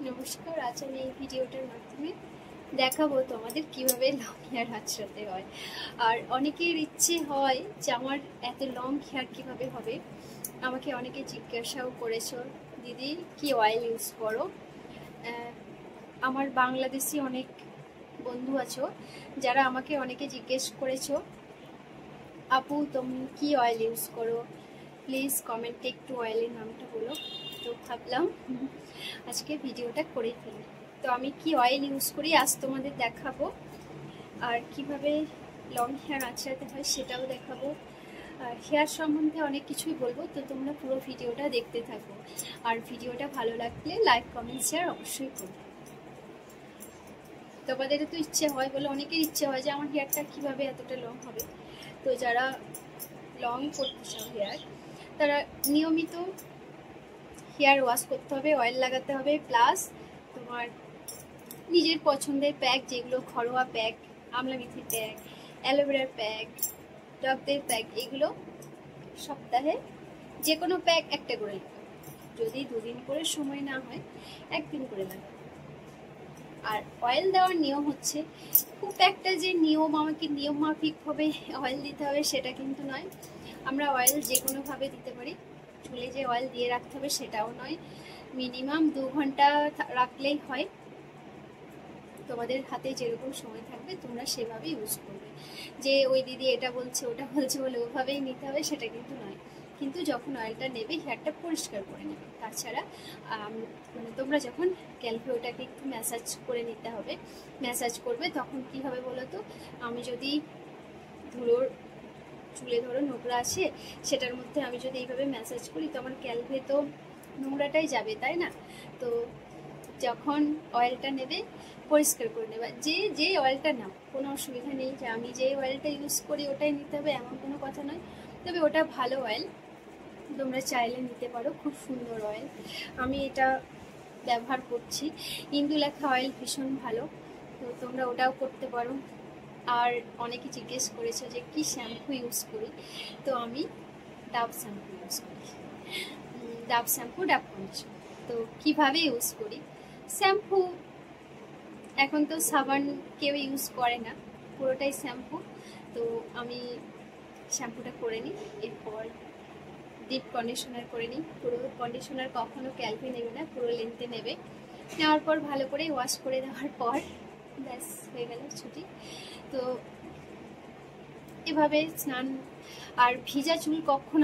নমস্কার। আজ আমি এই ভিডিওটার মাধ্যমে দেখাবো তোমাদের কিভাবে লং হেয়ার আঁচড়াতে হয়। আর অনেকের ইচ্ছে হয় যে আমার এত লং হেয়ার কিভাবে হবে। আমাকে অনেকে জিজ্ঞাসাও করেছো, দিদি কি অয়েল ইউজ করো। আমার বাংলাদেশি অনেক বন্ধু আছো যারা আমাকে অনেকে জিজ্ঞেস করেছো, আপু তুমি কি অয়েল ইউজ করো, প্লিজ কমেন্টে একটু অয়েলের নামটা বলো। তো ভাবলাম আজকে ভিডিওটা করেই ফেলি। তো আমি কি অয়েল ইউজ করি আজ তোমাদের দেখাবো, আর কিভাবে লং হেয়ার আঁচড়াতে হয় সেটাও দেখাবো। আর হেয়ার সম্বন্ধে অনেক কিছুই বলবো, তো তোমরা পুরো ভিডিওটা দেখতে থাকো। আর ভিডিওটা ভালো লাগলে লাইক কমেন্ট শেয়ার অবশ্যই করো। তোমাদেরও তো ইচ্ছে হয়, বলে অনেকের ইচ্ছে হয় যে আমার হেয়ারটা কিভাবে এতটা লং হবে। তো যারা লং করতে চাও হেয়ার, তারা নিয়মিত হেয়ার ওয়াশ করতে হবে, অয়েল লাগাতে হবে, প্লাস তোমার নিজের পছন্দের প্যাক, যেগুলো ঘরোয়া প্যাক, আমলা মেথির প্যাক, অ্যালোভেরার প্যাক, টকদের প্যাক, এগুলো সপ্তাহে যে কোনো প্যাক একটা করে লাগাবে। যদি দুদিন করে সময় না হয় একদিন করে লাগাবে। আর অয়েল দেওয়ার নিয়ম হচ্ছে, খুব একটা যে নিয়ম আমাকে নিয়ম মাফিকভাবে অয়েল দিতে হবে সেটা কিন্তু নয়। আমরা অয়েল যে কোনোভাবে দিতে পারি। চুলে যে অয়েল দিয়ে রাখতে হবে সেটাও নয়, মিনিমাম 2 ঘন্টা রাখলেই হয়। তোমাদের হাতে যেরকম সময় থাকবে তোমরা সেভাবে ইউজ করবে। যে ওই দিদি এটা বলছে ওটা বলছে বলে ওভাবেই নিতে হবে সেটা কিন্তু নয়। কিন্তু যখন অয়েলটা নেবে হেয়ারটা পরিষ্কার করে নেবে। তাছাড়া মানে তোমরা যখন ক্যালপে ওটাকে একটু ম্যাসাজ করে নিতে হবে, ম্যাসাজ করবে তখন কি হবে বলো তো, আমি যদি ধুলোর চুলে ধরো নোংরা আসে, সেটার মধ্যে আমি যদি এইভাবে ম্যাসাজ করি তো আমার ক্যালপে তো নোংরাটাই যাবে, তাই না? তো যখন অয়েলটা নেবে পরিষ্কার করে নেবে। যে অয়েলটা নাও, কোনো অসুবিধা নেই যে আমি যে অয়েলটা ইউজ করি ওটাই নিতে হবে এমন কোনো কথা নয়। তবে ওটা ভালো অয়েল, তোমরা চাইলে নিতে পারো, খুব সুন্দর অয়েল। আমি এটা ব্যবহার করছি, ইন্দুলেখা অয়েল ভীষণ ভালো, তো তোমরা ওটাও করতে পারো। আর অনেকে জিজ্ঞেস করেছে যে কি শ্যাম্পু ইউজ করি, তো আমি ডাভ শ্যাম্পু ইউজ করি। Dove shampoo, Dove conditioner. তো কিভাবে ইউজ করি, শ্যাম্পু এখন তো সাবান কেউ ইউজ করে না, পুরোটাই শ্যাম্পু। তো আমি শ্যাম্পুটা করে নিই, এরপর ডিপ কন্ডিশনার করে নিই। পুরো কন্ডিশনার কখনো ক্যালপে নেবে না, পুরো লেন্থে নেবে। নেওয়ার পর ভালো করে ওয়াশ করে দেওয়ার পর ব্যাস হয়ে গেল ছুটি। তো এভাবে স্নান। আর ভিজা চুল কখনো